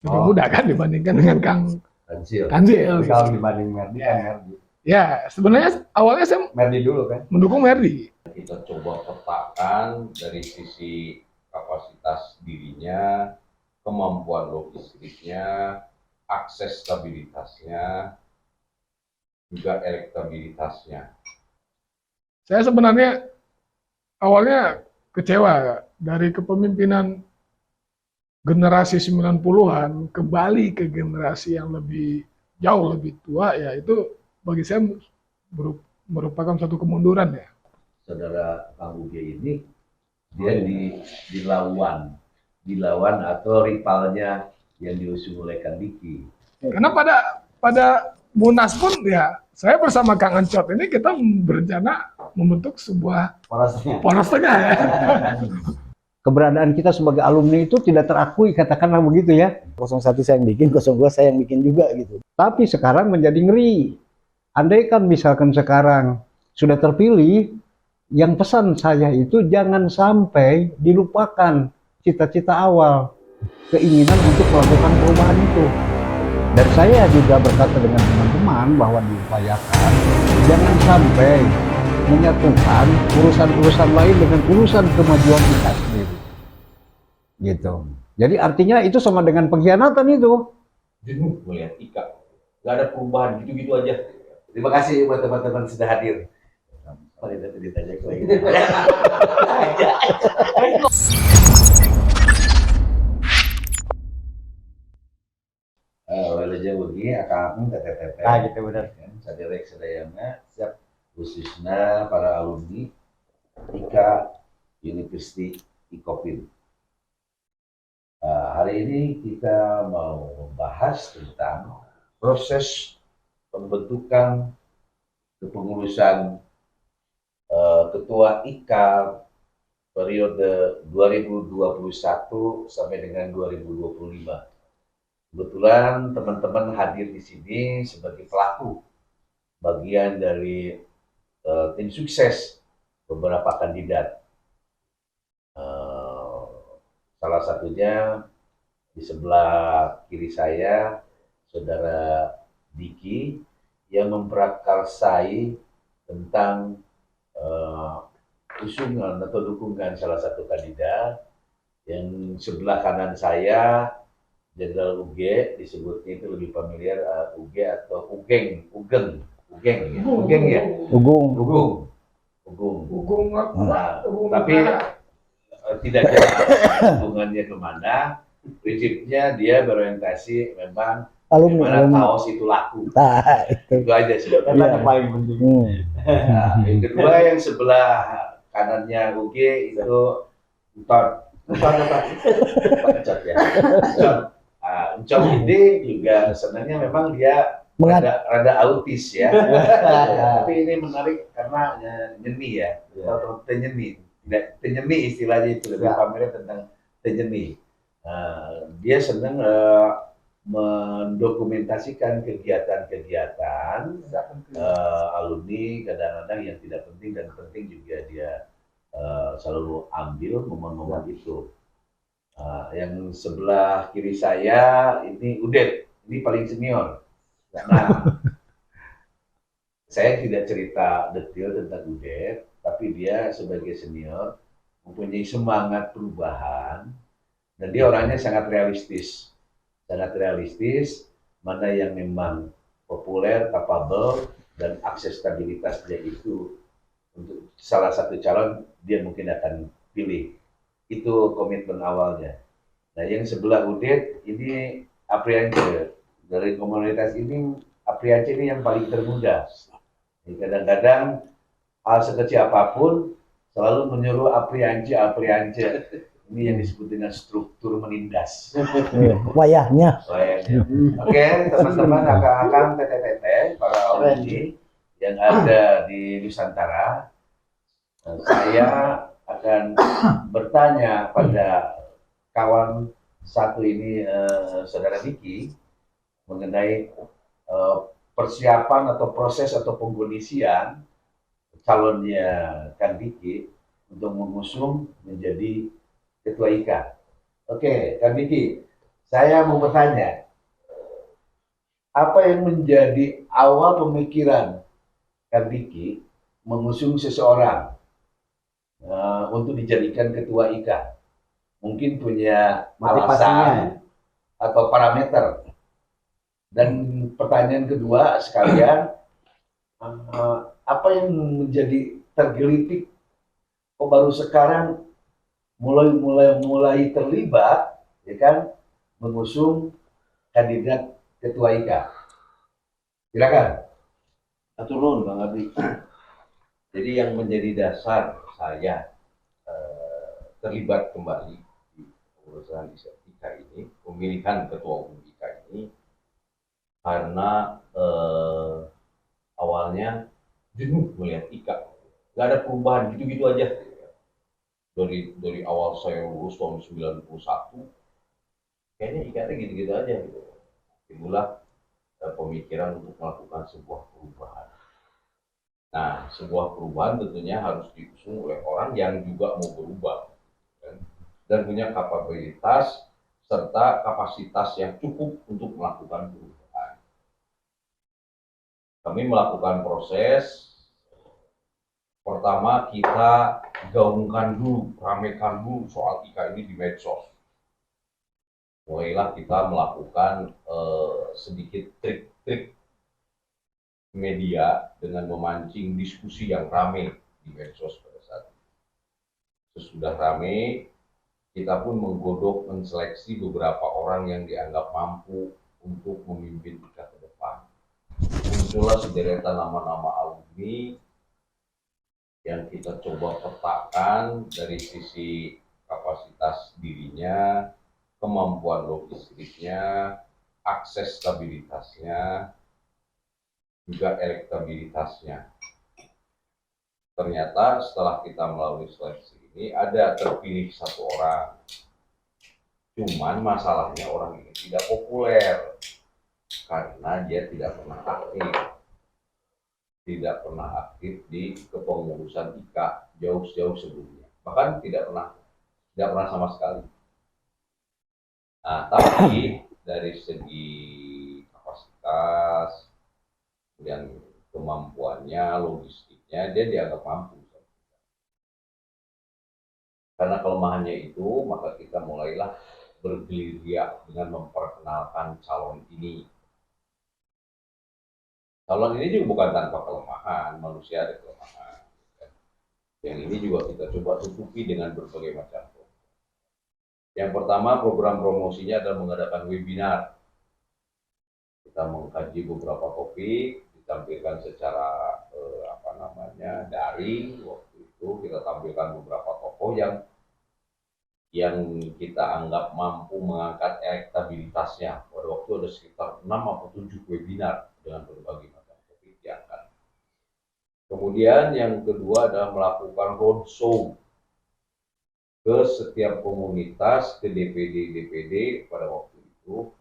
lebih muda kan dibandingkan dengan Kang Tanzil. Tanzil. Kalau dibanding Merdi kan Merdi. Ya, sebenarnya awalnya saya Merdi dulu kan. mendukung Merdi. Kita coba petakan dari sisi kapasitas dirinya, kemampuan logistiknya, akses stabilitasnya, juga elektabilitasnya. Saya sebenarnya awalnya kecewa dari kepemimpinan generasi 90-an kembali ke generasi yang lebih jauh lebih tua, ya itu bagi saya merupakan satu kemunduran ya. Saudara Kang Uge ini dia dilawan atau rivalnya yang diusung oleh Kang Diki. Karena pada Munas pun ya saya bersama Kang Ancot ini kita berencana membentuk sebuah poros tengah ya. Keberadaan kita sebagai alumni itu tidak terakui, katakanlah begitu ya. 01 saya yang bikin, 02 saya yang bikin juga gitu. Tapi sekarang menjadi ngeri. Andai kan misalkan sekarang sudah terpilih, yang pesan saya itu jangan sampai dilupakan cita-cita awal, keinginan untuk melakukan perubahan itu. Dan saya juga berkata dengan teman-teman bahwa diupayakan jangan sampai menyatukan urusan-urusan lain dengan urusan kemajuan kita sendiri. Gitu. Jadi artinya itu sama dengan pengkhianatan itu. Jenuh melihat Ika, nggak ada perubahan gitu-gitu aja. Terima kasih buat teman-teman sudah hadir. Mari kita ditanya lagi. Walaupun begini akan TTP. Gitu benar. Sadirek sedayana siap khususnya para alumni IKA University Ikopin. Hari ini kita mau membahas tentang proses pembentukan kepengurusan Ketua IKA periode 2021 sampai dengan 2025. Kebetulan teman-teman hadir di sini sebagai pelaku bagian dari tim sukses beberapa kandidat. Salah satunya di sebelah kiri saya, Saudara Diki, yang memprakarsai tentang usungan atau dukungan salah satu kandidat. Yang sebelah kanan saya, Jenderal Uge, disebutnya itu lebih familiar Uge atau Ugeng ya? Ugung. Nah, tapi tidak jelas hubungannya kemana. Prinsipnya dia berorientasi memang Alumni. kaos itu laku. Itu aja sudah. Yang paling penting. Nah, yang kedua yang sebelah kanannya Uge itu Uton apa? Uncot ya. Uncot ini juga sebenarnya memang dia rada autis ya. Tapi ini menarik karena nyeni ya. Atau tenyeni. Tidak tenyeni istilahnya itu lebih pamernya tentang tenyeni. Dia senang mendokumentasikan kegiatan-kegiatan alumni kadang-kadang yang tidak penting dan penting juga dia selalu ambil momen-momen itu. Yang sebelah kiri saya ini Udet, ini paling senior. Nah, saya tidak cerita detail tentang Udet, tapi dia sebagai senior mempunyai semangat perubahan dan dia orangnya sangat realistis, mana yang memang populer, capable, dan aksesabilitasnya itu untuk salah satu calon dia mungkin akan pilih. Itu komitmen awalnya. Nah, yang sebelah Udet ini Apriance. Dari komunitas ini Apriance ini yang paling termuda. Kadang-kadang hal sekecil apapun selalu menyuruh Apriance. Ini yang disebut dengan struktur menindas. Wayahnya. Oke, teman-teman, akang-akang, tete-tete, para alumni yang ada di Nusantara, saya akan bertanya pada kawan satu ini, Saudara Diki, mengenai persiapan atau proses atau pengkondisian calonnya Kang Diki untuk mengusung menjadi Ketua IKA. Oke, Kang Diki, Saya mau bertanya, apa yang menjadi awal pemikiran Kang Diki mengusung seseorang untuk dijadikan ketua IKA? Mungkin punya alasan atau parameter. Dan pertanyaan kedua sekalian, apa yang menjadi tergelitik? Oh, baru sekarang mulai terlibat, ya kan, mengusung kandidat ketua IKA. Silakan. Turun Bang Abdi. Jadi yang menjadi dasar saya terlibat kembali di pengurusan IKA ini, pemilihan ketua umum IKA ini, karena awalnya jenuh melihat IKA, nggak ada perubahan gitu-gitu aja. Dari awal saya lulus tahun 91, kayaknya IKA gitu-gitu aja gitu. Itulah pemikiran untuk melakukan sebuah perubahan. Nah, sebuah perubahan tentunya harus diusung oleh orang yang juga mau berubah, kan? Dan punya kapabilitas serta kapasitas yang cukup untuk melakukan perubahan. Kami melakukan proses, pertama kita gaungkan dulu, ramekan dulu soal IKA ini di medsos. Mulailah kita melakukan sedikit trik-trik media dengan memancing diskusi yang ramai di medsos pada saat itu. Sesudah ramai, kita pun menggodok, menseleksi beberapa orang yang dianggap mampu untuk memimpin kita ke depan. Muncullah sederetan nama-nama alumni yang kita coba petakan dari sisi kapasitas dirinya, kemampuan logistiknya, akses stabilitasnya, juga elektabilitasnya. Ternyata setelah kita melalui seleksi ini ada terpilih satu orang. Cuman masalahnya orang ini tidak populer karena dia tidak pernah aktif di kepengurusan IKA jauh-jauh sebelumnya. Bahkan tidak pernah sama sekali. Nah, tapi dari segi kapasitas dan kemampuannya, logistiknya, dia dianggap mampu. Karena kelemahannya itu, maka kita mulailah bergerilya dengan memperkenalkan calon ini. Calon ini juga bukan tanpa kelemahan, manusia ada kelemahan. Yang ini juga kita coba tutupi dengan berbagai macam program. Yang pertama, program promosinya adalah mengadakan webinar. Kita mengkaji beberapa topik, ditampilkan secara daring. Waktu itu kita tampilkan beberapa tokoh yang kita anggap mampu mengangkat elektabilitasnya. Pada waktu ada sekitar 6 atau 7 webinar dengan berbagai macam topik diangkat. Kemudian yang kedua adalah melakukan roadshow ke setiap komunitas, ke DPD pada waktu itu,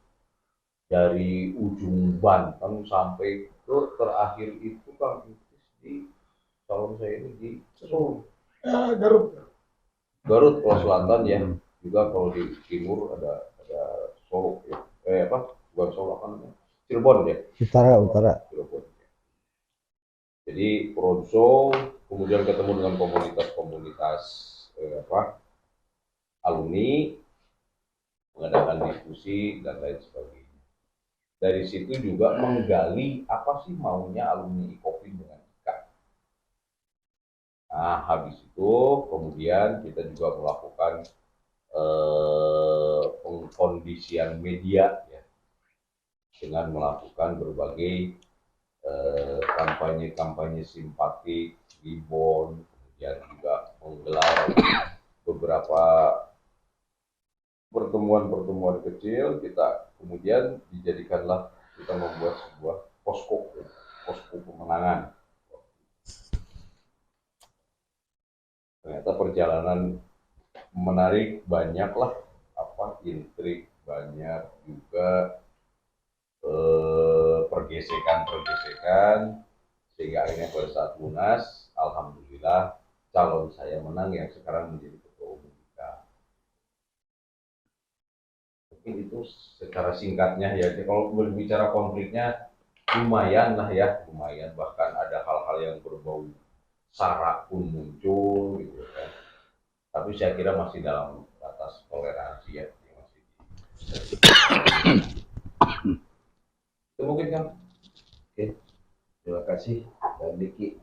dari ujung Banten sampai ke terakhir itu kan di calon saya ini di Solo. Garut kalau selatan ya, juga kalau di timur ada Solo ya, bukan Solo kan, Cirebon ya. Utara. Cirebon. Jadi roadshow, kemudian ketemu dengan komunitas alumni, mengadakan diskusi dan lain sebagainya. Dari situ juga menggali apa sih maunya alumni IKOPIN dengan IKA. Nah, habis itu kemudian kita juga melakukan pengkondisian media ya, dengan melakukan berbagai kampanye simpatik, ribon, kemudian juga menggelar beberapa pertemuan kecil. Kita kemudian dijadikanlah kita membuat sebuah posko pemenangan. Ternyata perjalanan menarik, banyaklah intrik, banyak juga pergesekan, sehingga akhirnya pada saat Munas, alhamdulillah calon saya menang yang sekarang menjadi ketua umum kita. itu secara singkatnya ya. Kalau berbicara konfliknya lumayan lah ya, lumayan, bahkan ada hal-hal yang berbau sara pun muncul gitu kan. Tapi saya kira masih dalam batas toleransi ya, masih itu mungkin kan. Oke, terima kasih Bang Diki.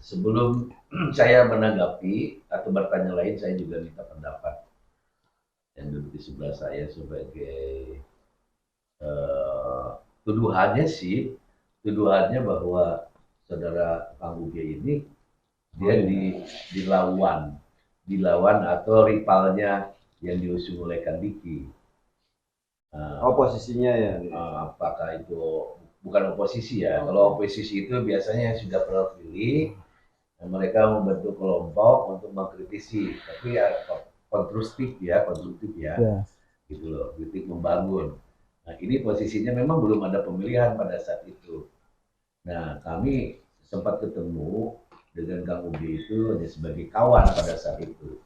Sebelum saya menanggapi atau bertanya lain, saya juga minta pendapat yang duduk di sebelah saya sebagai tuduhannya sih, tuduhannya bahwa saudara Kang Uge ini dia dilawan atau rivalnya yang diusung oleh Kang Diki. Posisinya ya. Apakah itu bukan oposisi ya? Kalau oposisi itu biasanya sudah terpilih, mereka membentuk kelompok untuk mengkritisi, tapi ya konstruktif ya, gitu loh, kritik membangun. Nah, ini posisinya memang belum ada pemilihan pada saat itu. Nah, kami sempat ketemu dengan Kang Uge itu hanya sebagai kawan pada saat itu.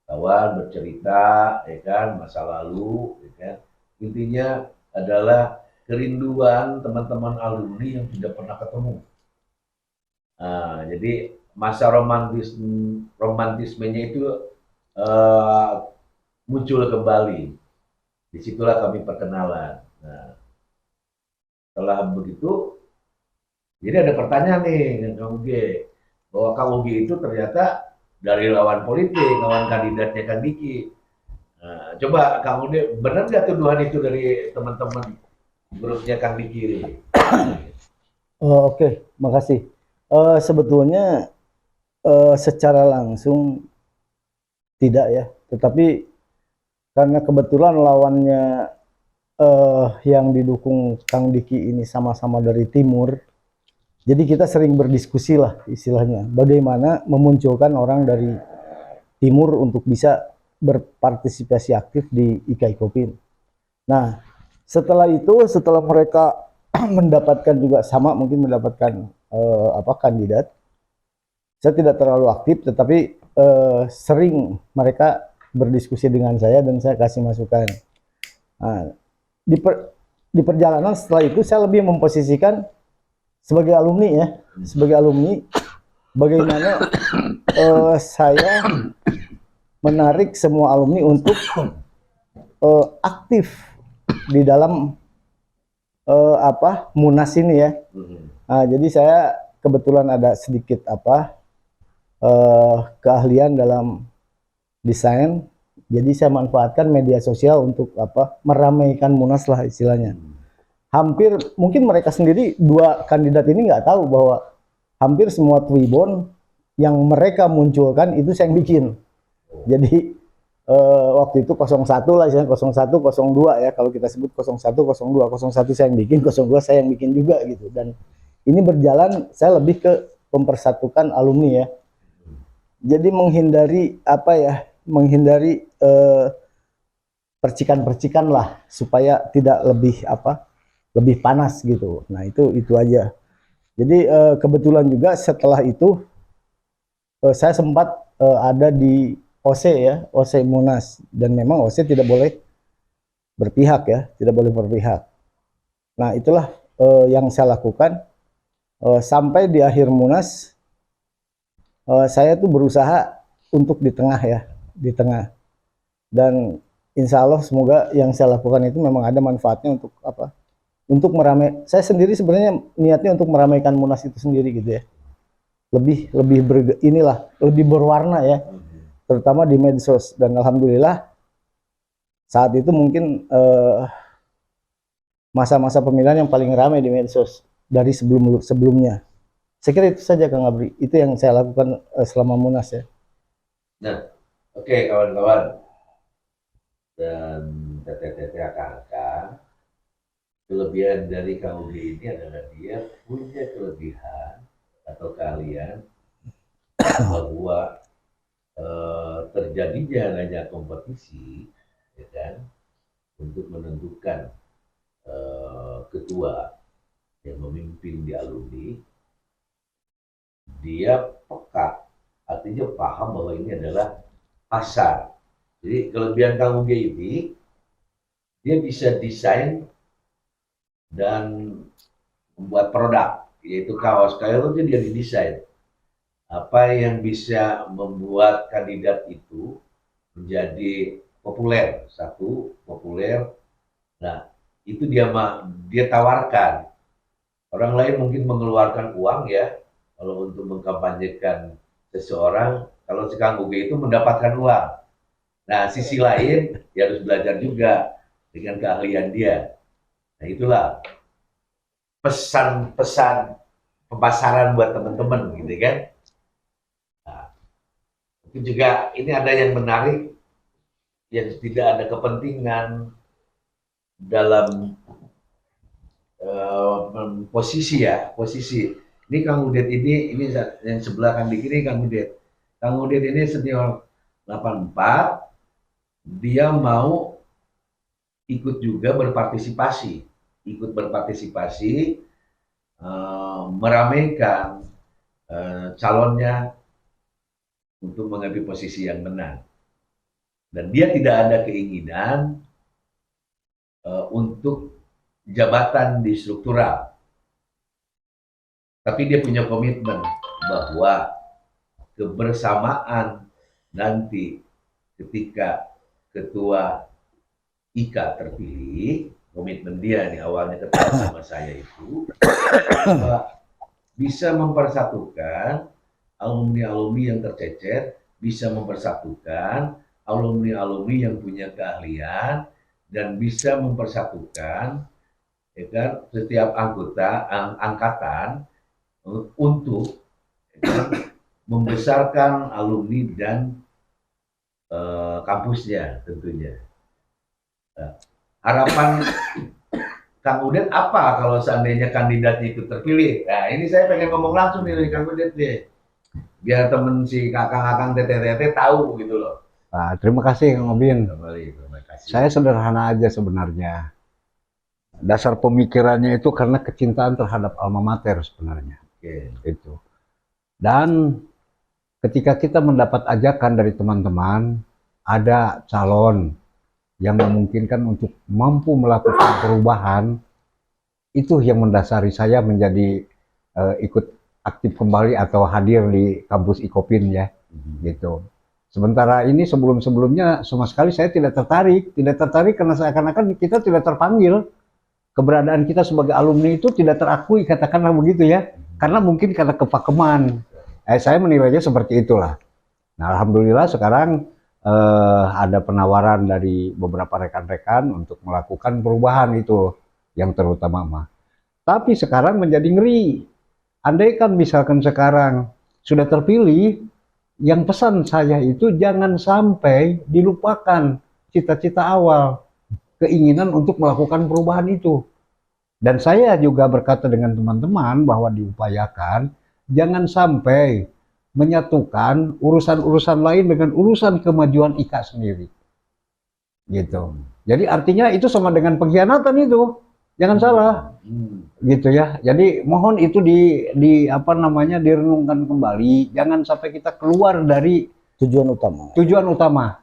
Kawan bercerita, ya kan, masa lalu, ya kan. Intinya adalah kerinduan teman-teman alumni yang tidak pernah ketemu. Nah, jadi masa romantismenya itu muncul kembali. Disitulah kami perkenalan. Nah, setelah begitu, jadi ada pertanyaan nih dengan Kang Uge, bahwa Kang Uge itu ternyata dari lawan politik, lawan kandidatnya Kang Diki. Nah, coba Kang Uge, benar nggak tuduhan itu dari teman-teman grupnya Kang Diki ini? Oke, makasih. Sebetulnya secara langsung tidak ya, tetapi karena kebetulan lawannya yang didukung Kang Diki ini sama-sama dari timur, jadi kita sering berdiskusi lah istilahnya, bagaimana memunculkan orang dari timur untuk bisa berpartisipasi aktif di IKI Kopin. Nah, setelah itu, setelah mereka mendapatkan juga sama, mungkin mendapatkan kandidat, saya tidak terlalu aktif, tetapi sering mereka berdiskusi dengan saya dan saya kasih masukan. Nah, di perjalanan setelah itu saya lebih memposisikan sebagai alumni ya, sebagai alumni bagaimana saya menarik semua alumni untuk aktif di dalam Munas ini ya. Nah, jadi saya kebetulan ada sedikit keahlian dalam desain, jadi saya manfaatkan media sosial untuk meramaikan Munas lah istilahnya. Hampir mungkin mereka sendiri dua kandidat ini nggak tahu bahwa hampir semua tribun yang mereka munculkan itu saya yang bikin. Jadi waktu itu 01 lah, 01, 02 ya, kalau kita sebut 01, 02, 01 saya yang bikin, 02 saya yang bikin juga gitu. Dan ini berjalan, saya lebih ke mempersatukan alumni ya. Jadi menghindari menghindari percikan-percikan lah supaya tidak lebih panas gitu. Nah, itu aja. Jadi kebetulan juga setelah itu saya sempat ada di OC ya, OC Munas, dan memang OC tidak boleh berpihak ya, tidak boleh berpihak. Nah, itulah yang saya lakukan sampai di akhir Munas. Saya tuh berusaha untuk di tengah ya, di tengah. Dan insya Allah semoga yang saya lakukan itu memang ada manfaatnya untuk untuk saya sendiri sebenarnya niatnya untuk meramaikan Munas itu sendiri gitu ya. Lebih lebih berwarna ya, terutama di medsos. Dan alhamdulillah saat itu mungkin masa-masa pemilihan yang paling ramai di medsos dari sebelumnya. Saya kira itu saja Kang Abri, itu yang saya lakukan selama Munas ya. Nah, oke kawan-kawan dan teteh-teteh kakak, kelebihan dari Kang Uge ini adalah dia punya kelebihan atau keahlian bahwa terjadinya adanya kompetisi, ya kan, untuk menentukan ketua yang memimpin di alumni, dia peka, artinya paham bahwa ini adalah pasar Jadi kelebihan Kang Uge ini, dia bisa desain dan membuat produk, yaitu kaos. Kaos itu dia didesain. Apa yang bisa membuat kandidat itu menjadi populer? Satu, populer. Nah, itu dia tawarkan. Orang lain mungkin mengeluarkan uang ya, kalau untuk mengkampanyekan seseorang. Kalau si Kang Uge itu mendapatkan uang. Nah, sisi lain dia harus belajar juga dengan keahlian dia. Nah, itulah pesan-pesan pemasaran buat teman-teman gitu kan. Nah, itu juga ini ada yang menarik yang tidak ada kepentingan dalam posisi ya, posisi. Ini Kang Udet ini yang sebelah kan di kiri Kang Udet. Kang Udet ini senior 84, dia mau ikut juga berpartisipasi, meramaikan calonnya untuk mengambil posisi yang menang. Dan dia tidak ada keinginan untuk jabatan di struktural. Tapi dia punya komitmen bahwa kebersamaan nanti ketika ketua IKA terpilih, komitmen dia nih awalnya ketemu sama saya itu bisa mempersatukan alumni-alumni yang tercecer, bisa mempersatukan alumni-alumni yang punya keahlian, dan bisa mempersatukan ya kan, setiap anggota angkatan untuk ya kan, membesarkan alumni dan kampusnya tentunya. Nah, harapan Kang Udet apa kalau seandainya kandidatnya itu terpilih? Nah, ini saya pengen ngomong langsung nih dari Kang Udet deh. Biar temen si kakang-kakang TTT tahu gitu loh. Nah, terima kasih Kang Obin. Terima kasih. Saya sederhana aja sebenarnya. Dasar pemikirannya itu karena kecintaan terhadap alma mater sebenarnya. Oke. Itu. Dan ketika kita mendapat ajakan dari teman-teman, ada calon yang memungkinkan untuk mampu melakukan perubahan, itu yang mendasari saya menjadi ikut aktif kembali atau hadir di kampus Ikopin ya, gitu. Sementara ini sebelum-sebelumnya sama sekali saya tidak tertarik karena seakan-akan kita tidak terpanggil, keberadaan kita sebagai alumni itu tidak terakui, katakanlah begitu ya, karena mungkin karena kepakeman. Saya menilainya seperti itulah. Nah, alhamdulillah sekarang ada penawaran dari beberapa rekan-rekan untuk melakukan perubahan itu yang terutama mah. Tapi sekarang menjadi ngeri. Andaikan misalkan sekarang sudah terpilih, yang pesan saya itu jangan sampai dilupakan cita-cita awal, keinginan untuk melakukan perubahan itu. Dan saya juga berkata dengan teman-teman bahwa diupayakan jangan sampai menyatukan urusan-urusan lain dengan urusan kemajuan IKA sendiri. Gitu. Jadi artinya itu sama dengan pengkhianatan itu. Jangan salah. Gitu ya. Jadi mohon itu direnungkan kembali, jangan sampai kita keluar dari tujuan utama. Tujuan utama.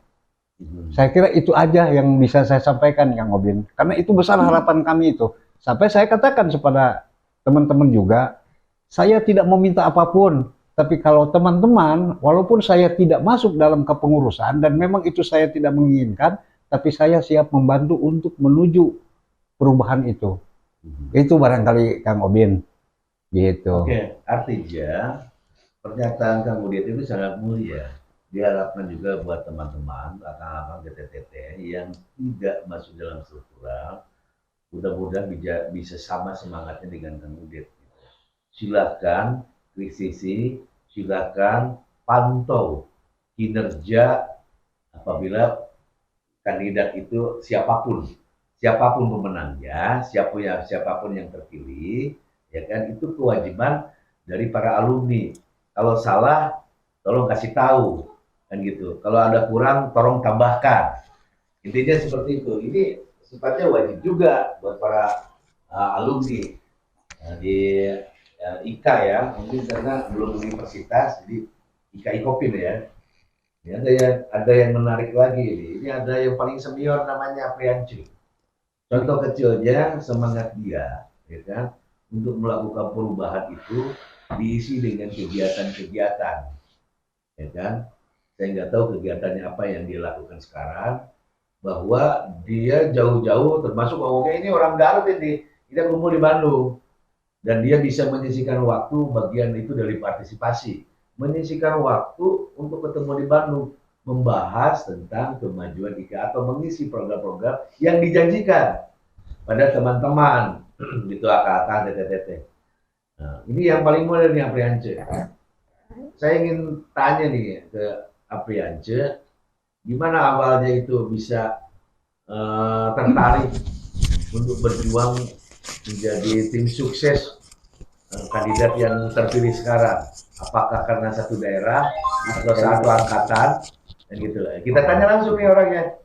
Saya kira itu aja yang bisa saya sampaikan Kang Obin. Karena itu besar harapan kami itu. Sampai saya katakan kepada teman-teman juga, saya tidak meminta apapun. Tapi kalau teman-teman, walaupun saya tidak masuk dalam kepengurusan dan memang itu saya tidak menginginkan, tapi saya siap membantu untuk menuju perubahan itu. Itu barangkali Kang Obin. Gitu. Oke, artinya pernyataan Kang Udet itu sangat mulia. Diharapkan juga buat teman-teman, kakak-kakak GTTT yang tidak masuk dalam struktural, mudah-mudahan bisa sama semangatnya dengan Kang Udet. Silahkan kritisi, silakan pantau kinerja apabila kandidat itu siapapun pemenangnya, siapapun yang terpilih, ya kan, itu kewajiban dari para alumni. Kalau salah, tolong kasih tahu, kan gitu. Kalau ada kurang, tolong tambahkan. Intinya seperti itu. Ini sifatnya wajib juga buat para alumni di IKA ya, mungkin karena belum universitas, jadi IKA Ikopin ya. Ini ada yang menarik lagi ini. Ini ada yang paling senior namanya Aprianci. Contoh kecilnya semangat dia, ya kan, untuk melakukan perubahan itu diisi dengan kegiatan-kegiatan, ya kan. Saya nggak tahu kegiatannya apa yang dia lakukan sekarang, bahwa dia jauh-jauh termasuk ngomongnya ini orang Garut ini, kita kumpul di Bandung dan dia bisa menyisihkan waktu bagian itu dari partisipasi, menyisihkan waktu untuk ketemu di Bandung, membahas tentang kemajuan IKA atau mengisi program-program yang dijanjikan pada teman-teman gitu akak-akak tete-tete. Nah, ini yang paling mudah nih Apriance. Saya ingin tanya nih ke Apriance, gimana awalnya itu bisa tertarik untuk berjuang menjadi tim sukses kandidat yang terpilih sekarang? Apakah karena satu daerah atau satu angkatan? Dan gitu lah. Kita tanya langsung nih orangnya.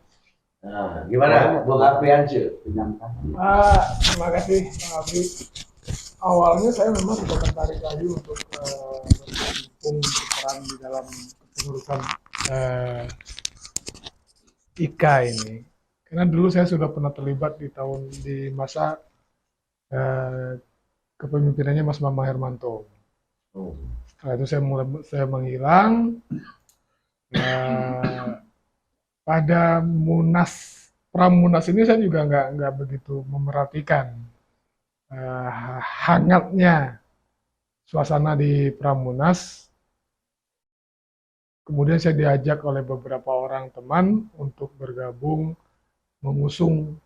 Nah, gimana Bung Apriance? Terima kasih Pak Abri. Awalnya saya memang sudah tertarik lagi untuk mendukung berperan di dalam kepengurusan IKA ini. Karena dulu saya sudah pernah terlibat di masa kepemimpinannya Mas Bambang Hermanto. Setelah itu saya menghilang. Pada Pramunas ini saya juga nggak begitu memerhatikan hangatnya suasana di Pramunas. Kemudian saya diajak oleh beberapa orang teman untuk bergabung mengusung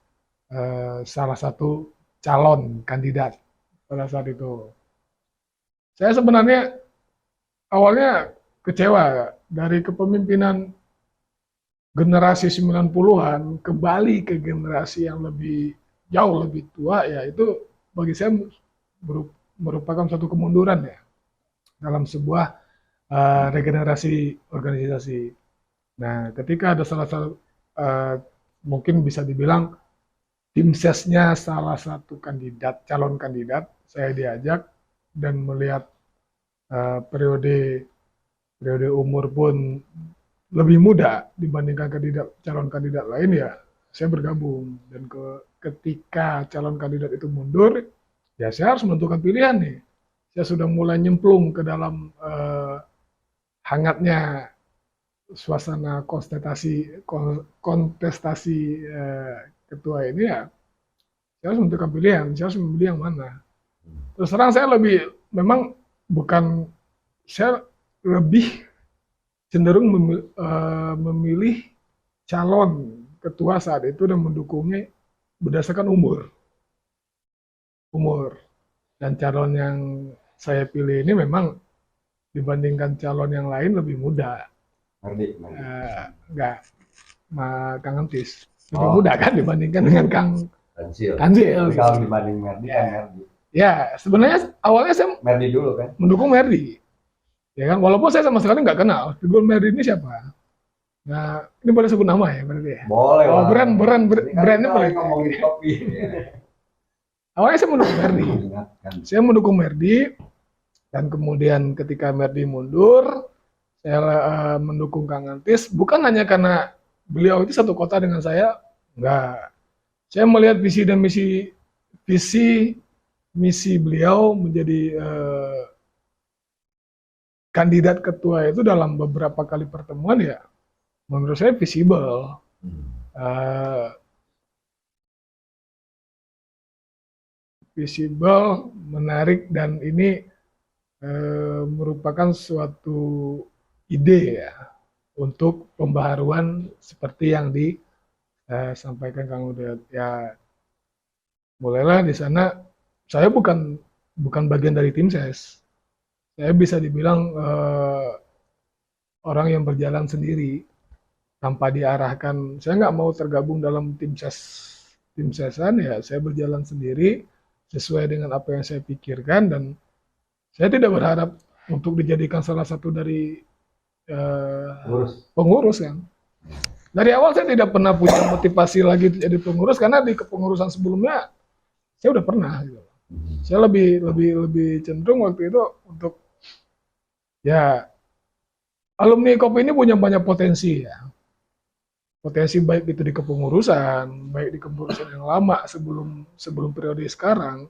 salah satu calon kandidat pada saat itu. Saya sebenarnya awalnya kecewa dari kepemimpinan generasi 90-an kembali ke generasi yang jauh lebih tua, ya itu bagi saya merupakan suatu kemunduran ya dalam sebuah regenerasi organisasi. Nah, ketika ada salah satu mungkin bisa dibilang tim sesnya salah satu calon kandidat, saya diajak dan melihat periode umur pun lebih muda dibandingkan calon kandidat lain, ya saya bergabung. Dan ketika calon kandidat itu mundur, ya saya harus menentukan pilihan nih. Saya sudah mulai nyemplung ke dalam hangatnya suasana kontestasi ketua ini, ya saya harus menentukan pilihan, saya harus memilih yang mana. Terus terang saya saya lebih cenderung memilih calon ketua saat itu dan mendukungnya berdasarkan umur. Dan calon yang saya pilih ini memang dibandingkan calon yang lain lebih muda. Enggak, Kang Entis. Lebih muda kan dibandingkan dengan Kang Kanzil. Kalau dibanding Merdi kan Merdi. Ya, sebenarnya awalnya saya Merdi dulu kan. mendukung Merdi. Ya kan, walaupun saya sama sekali nggak kenal figur Merdi ini siapa. Nah, ini boleh sebut nama ya berarti ya? Boleh. Oh, brandnya boleh. Ngomongin kopi. Awalnya saya mendukung Merdi. Saya mendukung Merdi, dan kemudian ketika Merdi mundur, saya mendukung Kang Antis. Bukan hanya karena beliau itu satu kota dengan saya, enggak. Saya melihat visi dan misi beliau menjadi kandidat ketua itu dalam beberapa kali pertemuan, ya menurut saya visible, menarik, dan ini merupakan suatu ide ya untuk pembaharuan seperti yang disampaikan Kang Udet. Ya mulailah di sana. Saya bukan bagian dari tim ses. Saya bisa dibilang orang yang berjalan sendiri tanpa diarahkan. Saya nggak mau tergabung dalam tim sesan, ya saya berjalan sendiri sesuai dengan apa yang saya pikirkan, dan saya tidak berharap untuk dijadikan salah satu dari pengurus kan. Dari awal saya tidak pernah punya motivasi lagi jadi pengurus, karena di kepengurusan sebelumnya saya udah pernah gitu. Saya lebih cenderung waktu itu untuk ya alumni Kopi ini punya banyak potensi ya. Potensi baik itu di kepengurusan, baik di kepengurusan yang lama sebelum periode sekarang.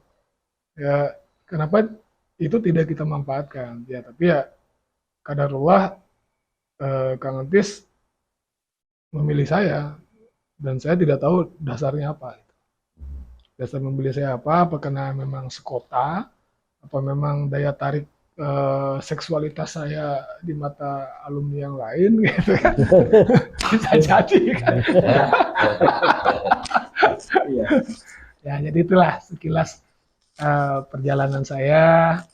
Ya, kenapa itu tidak kita manfaatkan? Ya, tapi ya kadarullah Kang Entis memilih saya dan saya tidak tahu dasarnya apa. Dasar memilih saya apa karena memang sekota, apa memang daya tarik seksualitas saya di mata alumni yang lain gitu kan. Bisa jadi kan. Ya, jadi itulah sekilas perjalanan saya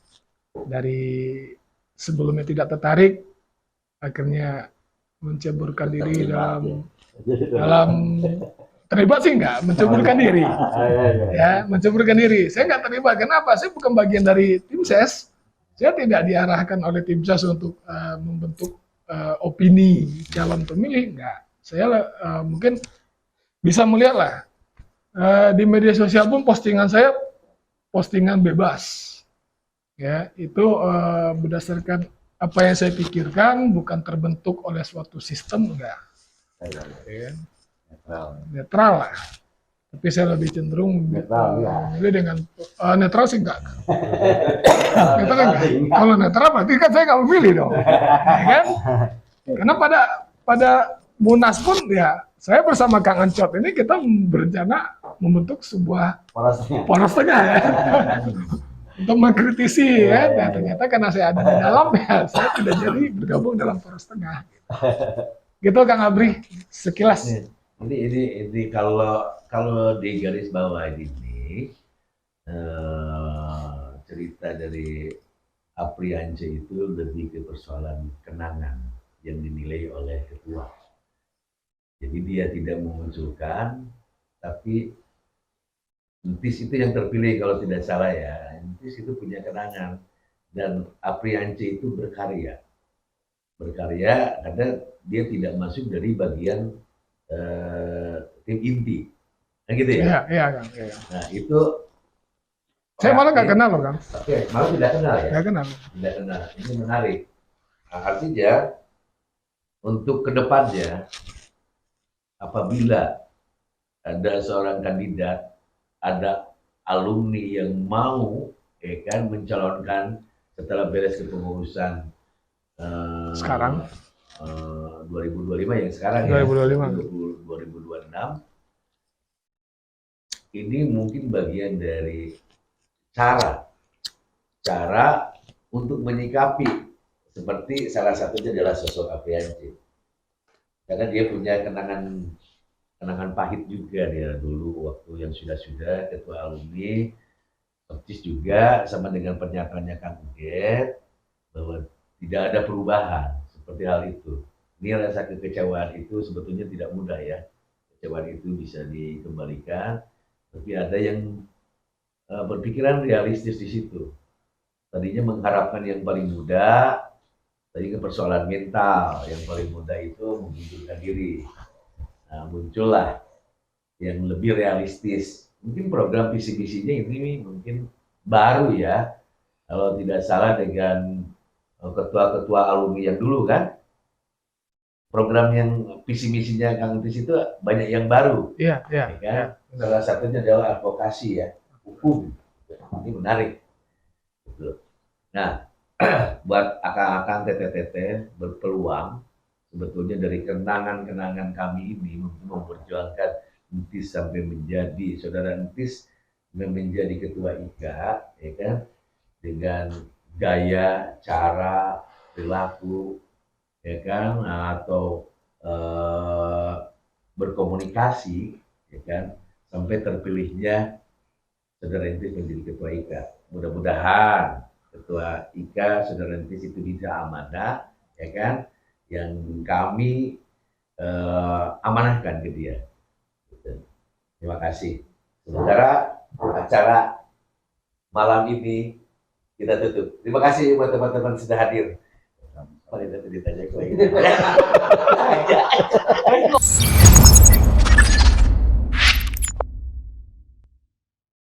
dari sebelumnya tidak tertarik, akhirnya menceburkan diri dalam terlibat sih enggak, menceburkan diri. Ya, menceburkan diri. Saya enggak terlibat. Kenapa? Saya bukan bagian dari tim ses. Saya tidak diarahkan oleh tim ses untuk membentuk opini calon pemilih, enggak. Saya mungkin bisa melihat lah di media sosial pun postingan saya postingan bebas. Ya, itu berdasarkan apa yang saya pikirkan, bukan terbentuk oleh suatu sistem, enggak. Ya, netral lah. Tapi saya lebih cenderung memilih dengan netral sih enggak. Netral enggak. Kalau netral berarti kan saya nggak memilih dong, ya kan? Karena pada Munas pun ya saya bersama Kang Ancot ini kita berencana membentuk sebuah poros tengah ya. Untuk mengkritisi ya, dan ternyata karena saya ada di dalam ya, saya tidak jadi bergabung dalam poros tengah. Gitu Kang Abri, sekilas. Ini kalau di garis bawah ini cerita dari Apriance itu lebih ke persoalan kenangan yang dinilai oleh ketua. Jadi dia tidak memunculkan, tapi Entis itu yang terpilih kalau tidak salah ya. Entis itu punya kenangan dan Apriance itu berkarya karena dia tidak masuk dari bagian tim inti, nah gitu ya. Iya Kang. Iya. Nah itu saya malah nggak kenal loh Kang. Oke, malah tidak kenal ya. Nggak kenal. Tidak kenal. Ini menarik. Nah, artinya untuk kedepannya apabila ada seorang kandidat, ada alumni yang mau kan mencalonkan setelah beres kepengurusan Sekarang 2025 yang sekarang 2025. 2026 ini mungkin bagian dari cara untuk menyikapi, seperti salah satunya adalah sosok Apriance. Karena dia punya kenangan pahit juga dia dulu waktu yang sudah ketua alumni, persis juga sama dengan pernyataannya Kang Uget bahwa tidak ada perubahan seperti hal itu. Ini rasa kekecewaan itu sebetulnya tidak mudah ya. Kekecewaan itu bisa dikembalikan, tapi ada yang berpikiran realistis di situ. Tadinya mengharapkan yang paling mudah, tadi ke persoalan mental, yang paling mudah itu mengundurkan diri. Nah, muncullah yang lebih realistis. Mungkin program visi misinya ini mungkin baru ya, kalau tidak salah dengan ketua-ketua alumni yang dulu kan. Program yang visi misinya Kang Entis itu banyak yang baru. Iya. Kan? Salah satunya adalah advokasi ya, hukum. Ini menarik. Nah, buat akang-akang TTTT berpeluang sebetulnya dari kenangan-kenangan kami ini untuk memperjuangkan Entis sampai menjadi saudara Entis menjadi ketua IKA, ya kan, dengan gaya, cara, perilaku, ya kan, atau berkomunikasi, ya kan, sampai terpilihnya saudara Entis menjadi ketua IKA. Mudah-mudahan ketua IKA saudara Entis itu bisa amanah, ya kan, yang kami amanahkan ke dia. Terima kasih. Sementara acara malam ini kita tutup. Terima kasih buat teman-teman sudah hadir. Paling ditanya gue.